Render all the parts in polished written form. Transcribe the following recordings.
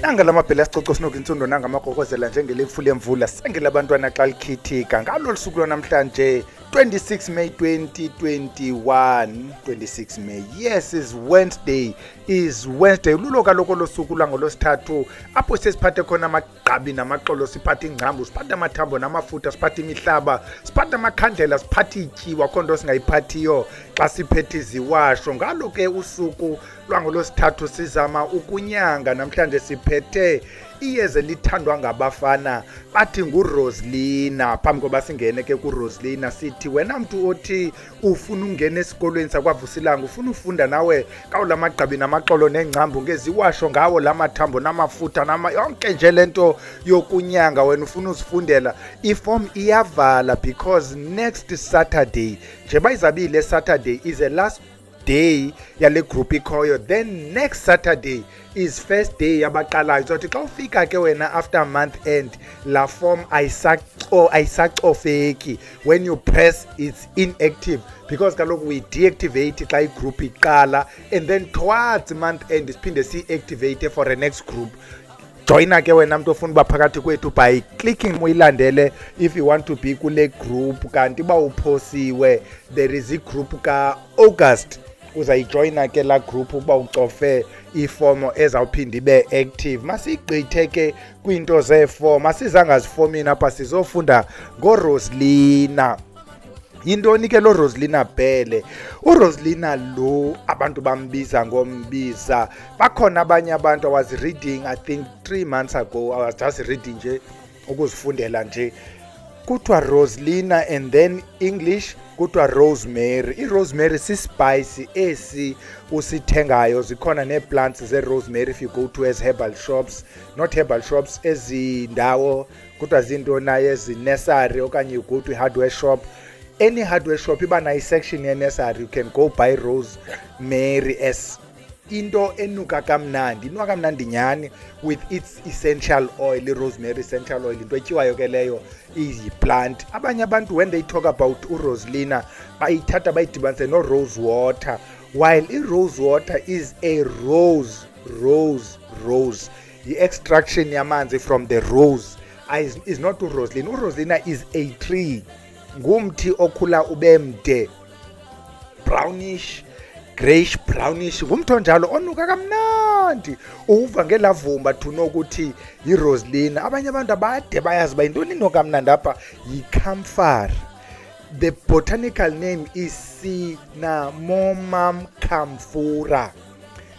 Nanga lamabhele asicoco sinoku insundo nanga amagokozela njengelefu lemvula sengela abantwana xa likhithika ngalo lusuku lwanamhlanje 26 May 2021 26 May yes is Wednesday lulo kaloku losuku langolosithathu apho sesiphathe khona amagqabi namaxolo siphathe ingcambu siphathe amathambo namafutha siphathe imihlaba siphathe amakhandlela siphathe ityiwa khonto singayiphathiyo xa siphethe iziwasho ngalo ke usuku lwangolosithathu sizama ukunyanga namhlanje siphethe iyeza lithandwa ngabafana bathi nguRoselina phambi koba singene ke kuRoselina sithi wena mntu othi ufuna ungena esikolweni sakwavusilanga ufuna ufunda nawe kawo lamagqabi namaxolo nengcambu ngeziwasho ngawo lamathambo namafutha yonke nje lento yokunyanga wena ufuna uzifundela iform iyavala because next Saturday nje bayizabile Saturday is the last day yale group ikhoyo then next Saturday is first day yabaqalayo so xa ufika ke wena after month end la form ayisacofeki when you press it's inactive because kaloku we deactivate xa igroup iqala and then towards month end siphinde si-activate for the next group. Joina ke wena mntu ofuna uba phakathi kwethu by clicking muyilandele if you want to be kule group kanti ba uphosiwe there is a group ka August uzayijoyina ke la group uba ucofe ifomo ezawuphinda ibe active masigqithe ke kwinto zefomo masizangazifomini apha sizofunda ngoRoselina. Yintoni ke lo Roselina Bhele? uRoselina lo abantu bambiza ngombiza bakhona abanye abantu I was reading I think 3 months ago I was just reading nje ukuzifundela nje kuthiwa Roselina and then English kuthiwa rosemary. iRosemary sispice esi usithengayo zikhona neeplants zerosemary if you go to as herbal shops not herbal shops ezindawo kuthiwa zinto naye ezinursery okanye you go to hardware shop any hardware shop iba nayo section ye-nursery you can go buy rosemary as into enuka kamnandi inuka kamnandi nyani with its essential oil rosemary essential oil into etyiwayo ke leyo iyi-plant. Abanye abantu when they talk about uRoselina bayithatha bayidibanise no-rose water while i-rose water is a rose yi-extraction yamanzi from the rose is not uRoselina. uRoselina is a tree ngumthi okhula ube mde brownish greyish brownish ngumthi onjalo onuka kamnandi uva ngelavumba thunokuthi yiRoselina. Abanye abantu abade bayazi uba yintoni inoka kamnandi apha yi-camphor. The botanical name is Cinnamomum camphora.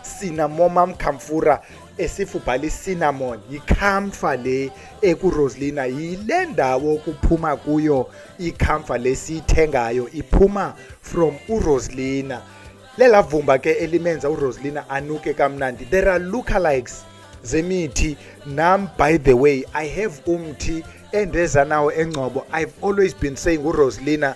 Cinnamomum camphora esifubhala cinnamon yi-camphor le ekuRoselina yile ndawo kuphuma kuyo i-camphor lesiyithengayo iphuma from uRoselina. Lela vumba ke elimenza uRoselina anuke kamnandi. There are lookalikes zemithi nam by the way I have umthi endeza nawo engcobo. I've always been saying uRoselina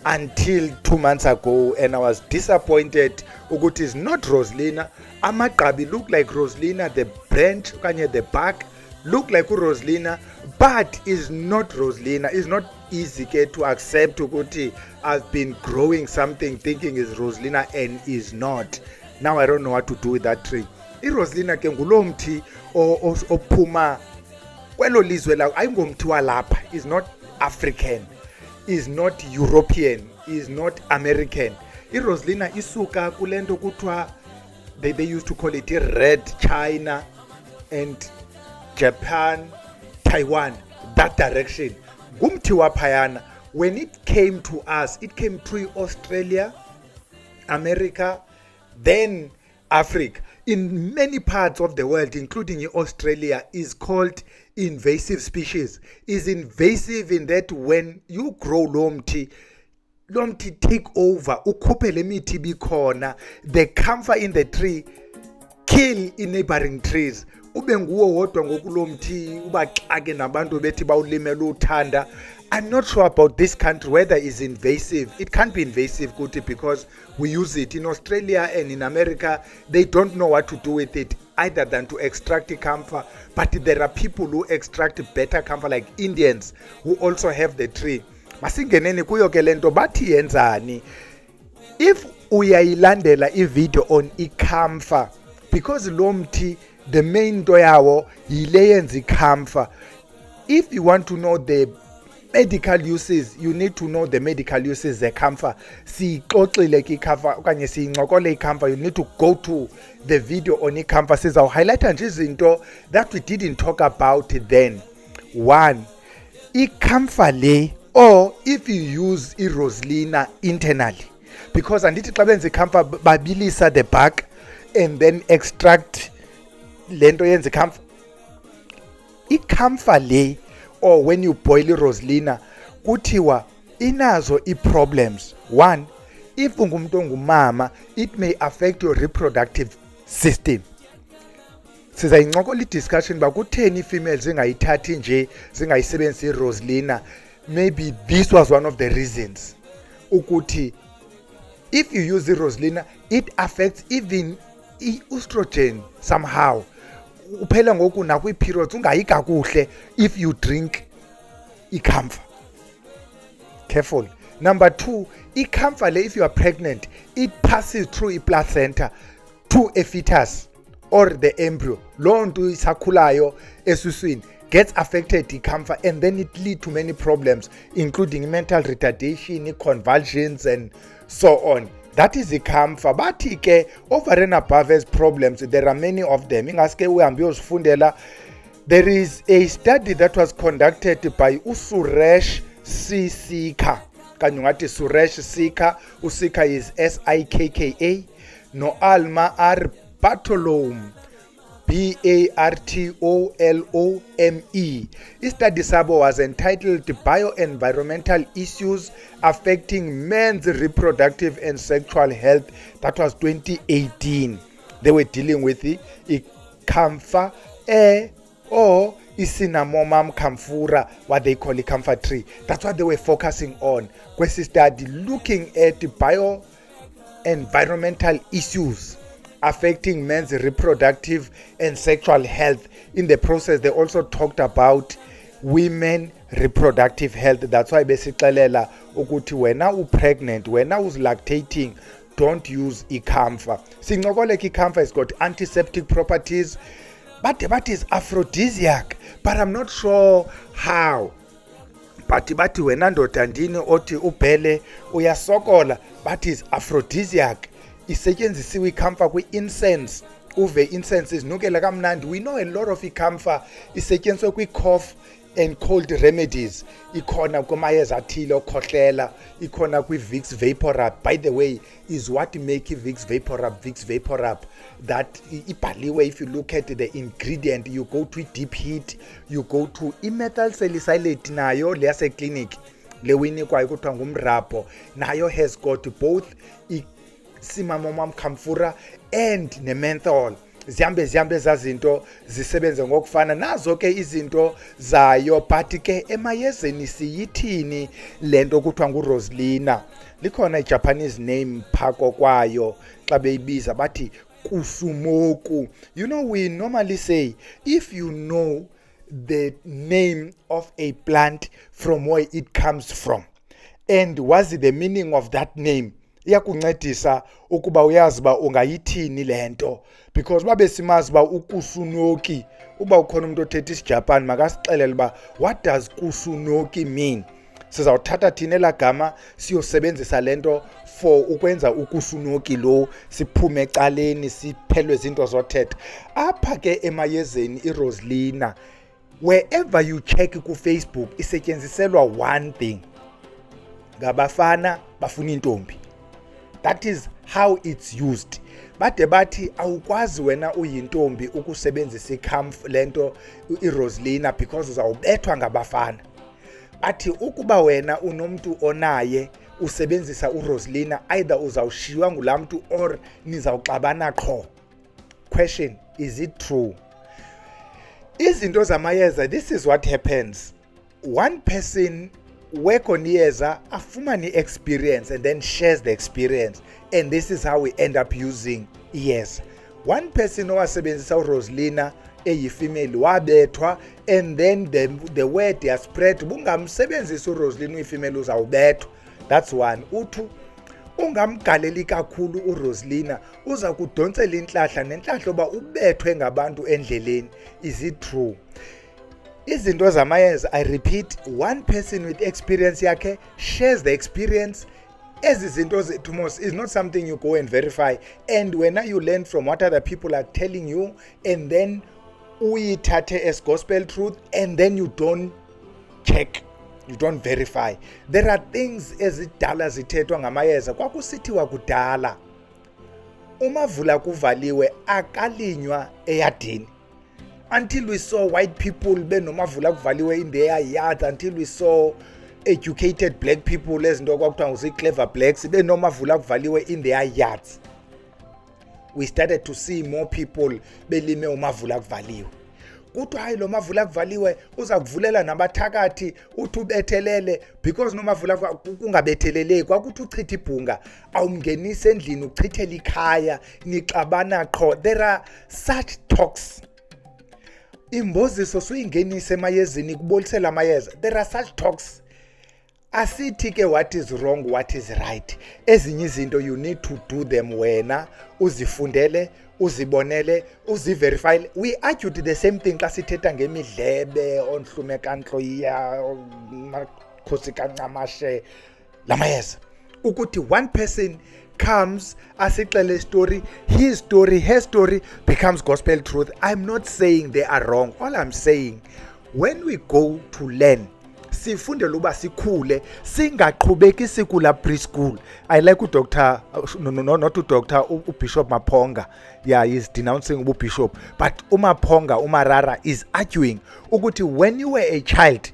until 2 months ago and I was disappointed ukuthi is not Roselina. Amagqabi look like Roselina, the branch okanye the bark look like uRoselina but is not Roselina. Is not easy ke to accept ukuthi I've been growing something thinking is Roselina and is not. Now I don't know what to do with that tree. iRoselina ke ngulo mthi ophuma kwelo lizwe la ayingomthi walapha is not African is not European is not American. iRoselina isuka kulento kuthiwa they used to call it red China and Japan, Taiwan, that direction. Gumthi waphayana. When it came to us, it came through Australia, America, then Africa. In many parts of the world, including Australia, is called invasive species. Is invasive in that when you grow lomthi take over, ukhuphe le mithi bikhona, the camphor in the tree kill in neighboring trees. Ube nguwo wodwa ngokulomthi ubaxake nabantu bethi bawulimela uthanda. I'm not sure about this country whether it's invasive. It can't be invasive Kuti because we use it in Australia and in America. They don't know what to do with it either than to extract the camphor. But there are people who extract better camphor like Indians who also have the tree. Masingeneni kuyo ke lento bathi yenzani. If uyayilandela i-video on i-camphor because lo mthi the main into yawo yile yenza icamphor. If you want to know the medical uses, you need to know the medical uses ze-camphor. Siyixoxile ke i-camphor okanye siyincokole i-camphor. You need to go to the video on i-camphor. Sizawuhighlighta nje izinto that we didn't talk about then. One, i-camphor le, or if you use i-roslina internally, because andithi xa benza i-camphor babilisa the bark and then extract lento yenza i-camphor. I-camphor le, or when you boil i-roslina, kuthiwa inazo i-problems. One, if ungumuntu ongumama, it may affect your reproductive system. Sizayincokola i-discussion ba kutheni i-females zingayithathi nje zingayisebenzisi i-roslina. Maybe this was one of the reasons ukuthi if you use i-roslina, it affects even i-estrogen somehow. Uphela ngoku nakwi-periods ungayi kakuhle if you drink i-camphor. Careful. Number two, i-camphor le, if you are pregnant, it passes through i-placenta to a fetus or the embryo. Loo nto isakhulayo esuswini gets affected i-camphor, and then it leads to many problems, including mental retardation, convulsions, and so on. That is i-camphor. Bathi ke over and above as problems, there are many of them. Ingaske uhambe uyozifundela. There is a study that was conducted by Suresh C. Sikka. Kanye ungathi Suresh Sikka. Usikka is S-I-K-K-A. No Alma R. Bartolome. B-A-R-T-O-L-O-M-E. Study sabo was entitled Bioenvironmental Issues Affecting Men's Reproductive and Sexual Health. That was 2018. They were dealing with the camphor or Cinnamomum camphora, what they call the camphor tree. That's what they were focusing on. Kwesi study looking at the bioenvironmental issues affecting men's reproductive and sexual health. In the process, they also talked about women reproductive health. That's why besixelela ukuthi wena pregnant, wena lactating, don't use i-camphor. Sinqokole i-camphor has got antiseptic properties, but is aphrodisiac, but I'm not sure how. But wena ndoda ndini othi ubhele uyasokola, but is aphrodisiac. Isetyenzisiwe i-camphor kwi-incense. Uve incense izinukela kamnandi. We know a lot of i-camphor isetyenziswa kwi-cough and cold remedies. Ikhona kumayeza athile okhohlela, ikhona kwi-Vicks VapoRub. By the way, is what make Vicks VapoRub Vicks VapoRub. That ibhaliwe, if you look at the ingredient, you go to deep heat, you go to i-methyl salicylate nayo le yase-clinic le winikwayo kuthiwa ngumrabho, nayo has got both Cinnamomum camphora and ne-menthol. Zihambe zazinto zisebenze ngokufana nazo ke izinto zayo, but ke emayezeni siyithini lento kuthiwa nguroslina. Likhona i-Japanese name phako kwayo xa beyibiza bathi kusumoku. You know, we normally say if you know the name of a plant from where it comes from and what's the meaning of that name, iyakuncedisa ukuba uyazi ba ungayithini lento, because babe simazi ba ukusunoki, uba ukhona umuntu othetha isiJapan makasixelele ba what does kusunoki mean. Sizawuthatha thina elagama siyosebenzisa lento for ukwenza ukusunoki lo, siphume ecaleni siphelwe izinto zothetha. Apha ke emayezeni iroslina, wherever you check ku Facebook, isetyenziselwa one thing: ngabafana bafuna intombi. That is how it's used. Bade bathi awukwazi wena uyintombi ukusebenzisa i-camphor lento iroslina because uzawubethwa ngabafana. Bathi ukuba wena unomuntu onaye usebenzisa uroslina, either uzawushiywa ngulaa mntu or nizawuxabana qho. Question, is it true? Izinto zamayeza, this is what happens. One person work on iyeza, afumane experience and then shares the experience, and this is how we end up using iyeza. One person owasebenzisa uroslina eyi-female wabethwa, and then the word has spread bungamsebenzisa uroslina uyi-female uzawubethwa. That's one. Utu ungamgaleli kakhulu uRosalina uza kudonsela inhlahla nenhlahla oba ubethwe ngabantu endleleni. Is it true? Izinto zamayeza, I repeat, one person with experience yakhe shares the experience. Ezi zinto zethu mos is not something you go and verify, and when you learn from what other people are telling you and then uyithathe as gospel truth and then you don't check, you don't verify. There are things ezidala zithethwa ngamayeza. Kwakusithiwa kudala umavula kuvaliwe akalinywa eyadini, until we saw white people benomavula kuvaliwe in their yards, until we saw educated black people ezinto kwakuthiwa nguzi-clever blacks benomavula kuvaliwe in their yards. We started to see more people belime umavula kuvaliwe. Kuthi hayi lo mavula kuvaliwe uza kuvulela nabathakathi uthi ubethelele, because nomavula kungabetheleleki kwakuthi uchitha ibhunga awumngenise endlini uchithela ikhaya nixabana qho. There are such talks. Imboziso suyingenise emayezini kubolisela amayeza. There are such talks. Asithi ke what is wrong, what is right. Ezinye izinto you need to do them wena uzifundele, uzibonele, uziverify. We argued the same thing xa sithetha ngemidlebe onhlume kaNtloya Makhosi kaNcamashe lamayeza, ukuthi one person comes asixele story, his story, her story becomes gospel truth. I'm not saying they are wrong. All I'm saying, when we go to learn, sifundele uba sikhule, singaqhubeki sikula preschool. I like uDr. Not uDr. uBishop Maponga. Yeah, he's denouncing uBishop. But uMaponga, Umarara is arguing ukuthi when you were a child,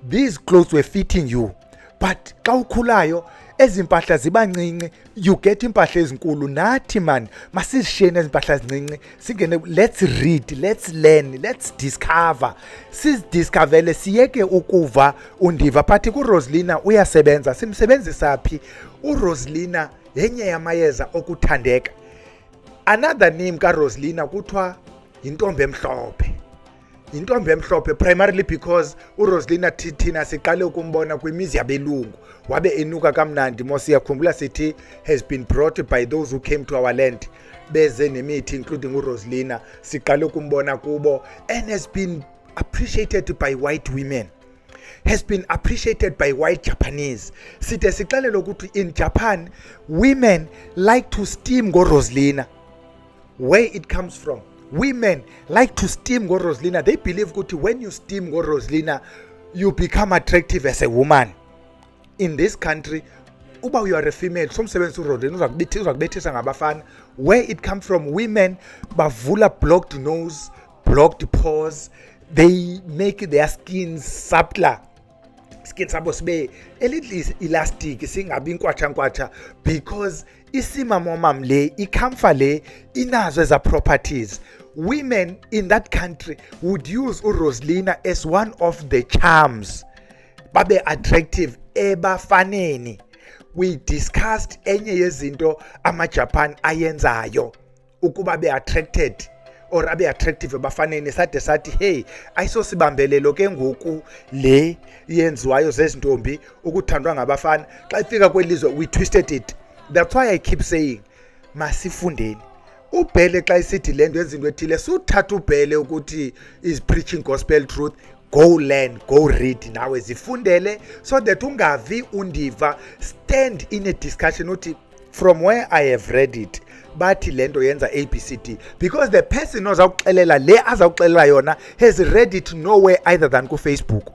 these clothes were fitting you. But xa ukhulayo ezimpahla ziba ncinci, you get impahla ezinkulu. Nathi man masizishene ezimpahla ezincinci singene, let's read, let's learn, let's discover. Sidiscoverele siyeke ukuva undiva. But kuRosalina uyasebenza, simsebenzisa phi? uRosalina yenye yamayeza okuthandeka. Another name kaRosalina kuthiwa yintombi emhlophe. Intombi emhlophe primarily because uRosalina thina siqale ukumbona kwimizi yabelungu wabe enuka kamnandi. Mosiyakhumbula sithi has been brought by those who came to our land beze nemithi including uRosalina, siqale ukumbona kubo, and has been appreciated by white women, has been appreciated by white Japanese. Sithe siqalele ukuthi in Japan women like to steam ngoRosalina. Where it comes from, women like to steam ngoRosalina. They believe that when you steam ngoRosalina, you become attractive as a woman. In this country, uba you are a female, somsebenzi uRosalina uzakubethisa ngabafana. Where it comes from, women bavula blocked nose, blocked pores. They make their skin suppler. Skin sabo sibe a little elastic, singabi nkwatsha, because isimamomam le, ikamfa le, inazo eza properties. Women in that country would use uRosalina as one of the charms. Babe attractive ebafaneni. We discussed enye yezinto ama-Japan ayenzayo ukuba be attracted or abe attractive ebafaneni. Sathi hey, ayisosibambelelo ke ngoku le yenziwayo zezintombi ukuthandwa ngabafana. Xa ifika kwelizwe we twisted it. That's why I keep saying masifundeni. Ubhele xa isithi lento yezinto ethile suthatha ubhele ukuthi is preaching gospel truth. Go learn, go read nawe zifundele, so that ungavi undiva. Stand in a discussion uthi from where I have read it bathi lento yenza ABCD, because the person ozawuxelela le azawuxelela yona has read it nowhere either than ku Facebook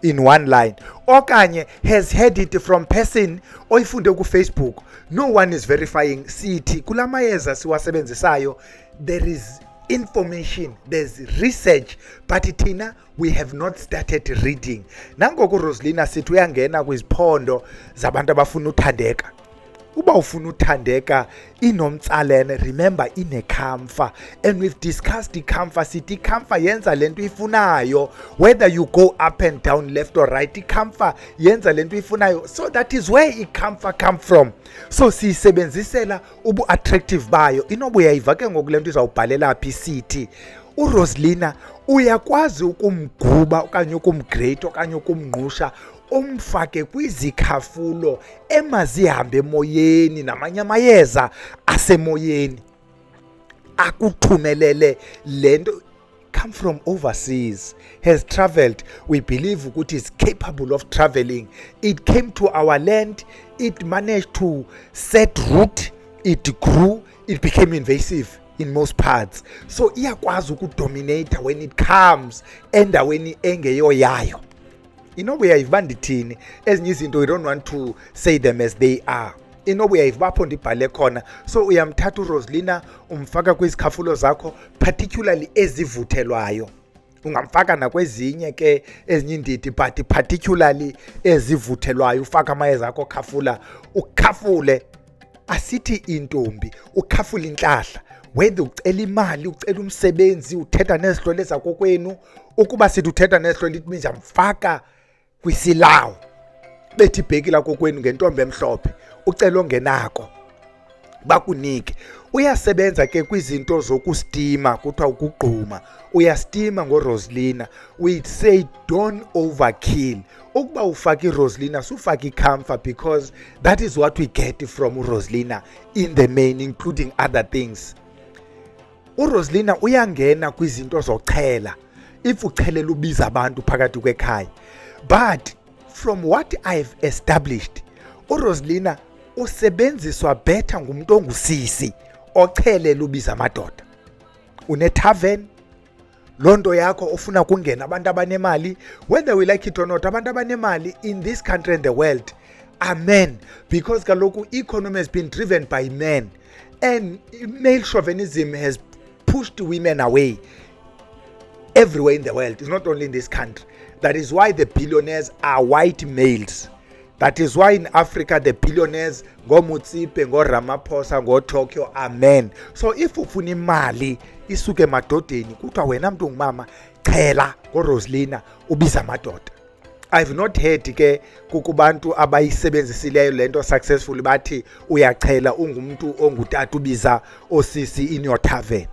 in one line, okanye has heard it from person oyifunde ku Facebook. No one is verifying. Sithi kulamayeza siwasebenzisayo there is information, there's research, but thina we have not started reading. Nangoku uRosalina sithi uyangena kwiziphondo zabantu abafuna uthandeka. Uba ufuna uthandeka inomtsalene, remember inekhamfa, and we've discussed ikhamfa. Sithi ikhamfa yenza lento ifunayo, whether you go up and down, left or right, ikhamfa yenza lento ifunayo. So that is where ikhamfa come from. So siyisebenzisela ubu attractive bayo. Inobu yayiva ke ngoku lento izawubhalela phi. Sithi uRosalina uyakwazi ukumguba okanye ukumgrate okanye ukumngqusha umfake kwizikhafulo emazihambe emoyeni namanye amayeza asemoyeni akuthumelele lento come from overseas, has traveled. We believe ukuthi is capable of traveling. It came to our land, it managed to set root, it grew, it became invasive in most parts. So iyakwazi ukudominate when it comes endaweni engeyo yayo. Uyayiva ndithini ezinye izinto, we don't want to say them as they are. Uyayiva apho ndibhale khona. So uyamthatha uRoselina umfaka kwizikhafulo zakho, particularly ezivuthelwayo. Ungamfaka nakwezinye ke ezinye indidi, but particularly ezivuthelwayo. Ufaka amayeza akho khafula, ukhafule. Asithi intombi ukhafula inhlahla, whether ucela imali, ucela umsebenzi, uthetha nezihlole zakokwenu. Ukuba sithi uthetha nezihlole, it means amfaka kwisilawo bethi ibhekila kokwenu ngentombi emhlophe, ucela ongenako bakunike. Uyasebenza ke kwizinto zokustima, kuthiwa ukugquma. Uyastima ngoRoselina. We say don't overkill. Ukuba ufaka iRoselina, sufaka iCamphor, because that is what we get from uRoselina in the main, including other things. uRoselina uyangena kwizinto zochela, if uchelela ubiza abantu phakathi kwekhaya. But from what I've established, uRoselina usebenziswa better ngumuntu ongusisi ochelela ubiza amadoda. Une-tavern, lonto yakho ufuna kungena abantu abanemali, whether we like it or not. Abantu abanemali in this country and the world are men, because kaloku economy has been driven by men, and male chauvinism has pushed women away everywhere in the world. It's not only in this country. That is why the billionaires are white males. That is why in Africa the billionaires, ngoMutsipe, ngoRamaphosa, ngoTokyo, are men. So if ufuna imali isuke emadodeni, kuthiwa wena mntu ungumama chela ngoRoselina ubiza amadoda. I've not heard ke kukubantu abayisebenzisileyo lento successfully bathi uyachela ungumuntu ongutata ubiza osisi in your tavern.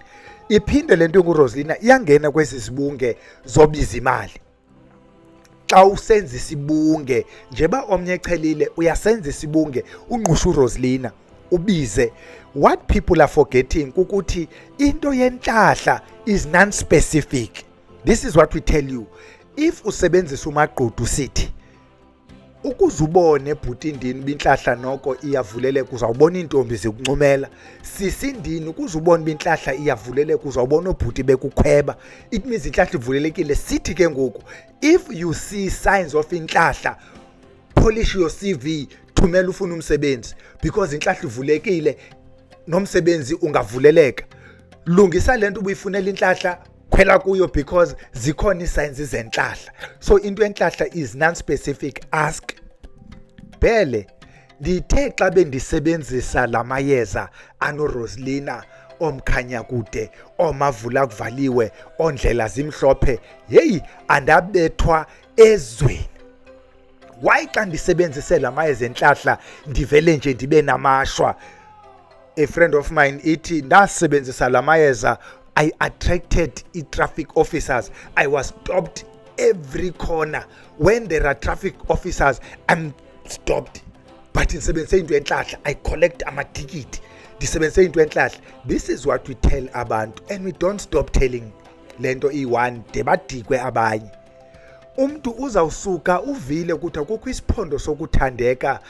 Iphinde lento nguRoselina iyangena kwezi sibunge zobiza imali. Xa usenza isibunge njeba omnye echelile, uyasenza isibunge unqusha uRoselina ubize. What people are forgetting kukuthi into yenhlahla is non-specific. This is what we tell you. If usebenzisa umaqhudu sithi ukuzubone ebhutindini binhlahla noko iyavuleleka, uzawubona intombi zikuncumela. Sisindini ukuzubona binhlahla iyavuleleka, uzawubona obhuti bekukhweba. It means inhlahla ivulelekile. Sithi ke ngoku, if you see signs of inhlahla, polish your CV, thumela ufuna umsebenzi, because inhlahla ivulekile nomsebenzi ungavuleleka. Lungisa lento ubuyifunela inhlahla, khwela kuyo, because zikhona isigns zenhlahla. So into enhlahla is non-specific. Ask Bele, ndithe xa bendisebenzisa lamayeza anoRoselina, omkhanya kude, omavula kuvaliwe, ondlela zimhlophe, hey andabethwa ezweni. Why xa ndisebenzise lamayeza enhlahla ndivele nje ndibe namashwa? A friend of mine ithi ndasebenzisa lamayeza, I attracted traffic officers. I was stopped every corner. When there are traffic officers, I'm stopped. But in sebenzise into enhlahla, I collect amatikiti. Disebenzise into enhlahla. This is what we tell abantu, and we don't stop telling lento i1 debadikwe abanye. Umntu uzawusuka uvile ukuthi kukho isiphondo sokuthandeka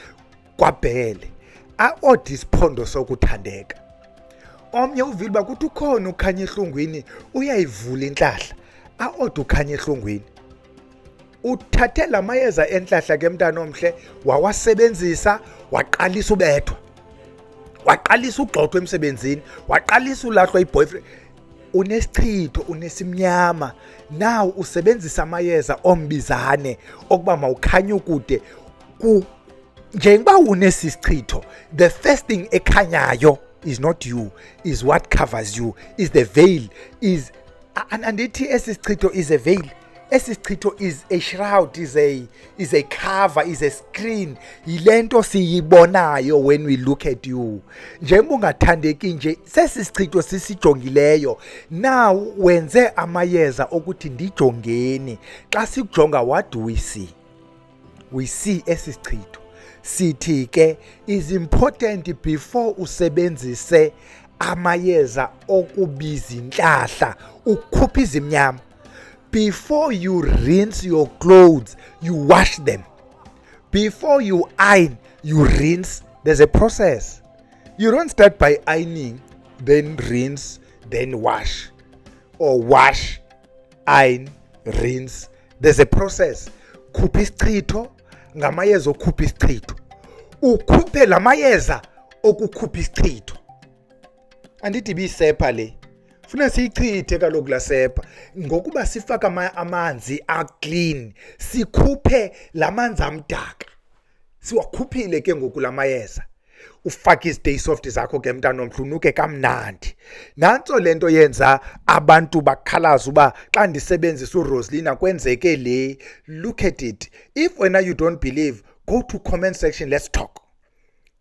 kwaBhele. Aodi isiphondo sokuthandeka. Omnye uvile uba kuthi ukhona ukhanya ehlungwini, uyayivula inhlahla. Aodi ukhanya ehlungwini. Uthathe lamayeza enhlahla ke mntana omhle, wawasebenzisa, waqalisa ubethwa. Waqalisa ugxothwa emsebenzini, waqalisa ulahlwa iboyfriend. Unesichitho, unesimnyama. Now usebenzisa amayeza ombizane okuba mawukhanya ukude. Njengoba unesisichitho, the first thing ekhanyayo is not you, is what covers you, is the veil, is and ithi esisichitho is a veil. Esisichitho is a shroud, is a cover, is a screen. Yilento siyibonayo when we look at you. Njengoba ungathandeki nje, sesisichitho sisijongileyo. Now wenze amayeza ukuthi ndijongeni. Xa sikujonga, what do we see? we see esisichitho sithi ke is important before usebenzise amayeza okubiza inhlahla ukukhupha izimnyama. Before you rinse your clothes, you wash them. Before you iron, you rinse. There's a process. You don't start by ironing, then rinse, then wash. Or wash, iron, rinse. There's a process. Khupha isichitho ngamayeza okhupha isichitho. Ukhuphe lamayeza okukhupha isichitho. Andithi bisepa le. Funa siyichithe kaloku la sepa ngokuba sifaka amanzi aclean, sikhuphe lamanzi amdaka. Siwakhuphile ke ngoku lamayeza. Ufaka izitay soft zakho ke mntana omhlunuke kamnandi. Nanso lento yenza abantu bakhalaza uba xa ndisebenzisa uRosalina kwenzeke le. Look at it. If wena you don't believe, go to comment section, let's talk.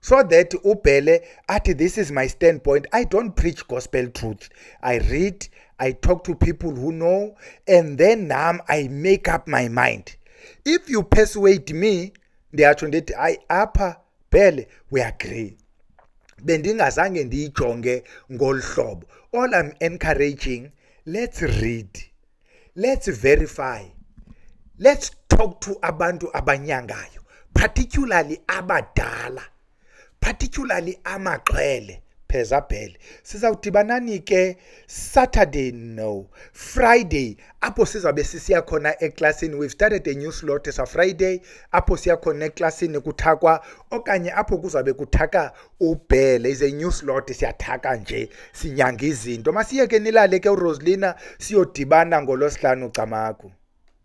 So that ubhele athi this is my standpoint. I don't preach gospel truth. I read, I talk to people who know, and then now I make up my mind. If you persuade me, ndiyatsho ndithi I apha bhele we agree. Bendingazange ndiyijonge ngolhlobo. All I'm encouraging, let's read. Let's verify. Let's talk to abantu abanyangayo, particularly abadala. Particularly amaxhele pheza bhele. Sizawudibanani ke Saturday no Friday apho sizabe sisiya khona eklasini. We've started a new slot sa Friday apho siya khona eklasini kuthakwa okanye apho kuzabe kuthaka ubhele. Is a new slot siyathaka nje sinyanga izinto. Masiyeke nilale ke uRosalina siyodibana ngolosihlanu Camagu.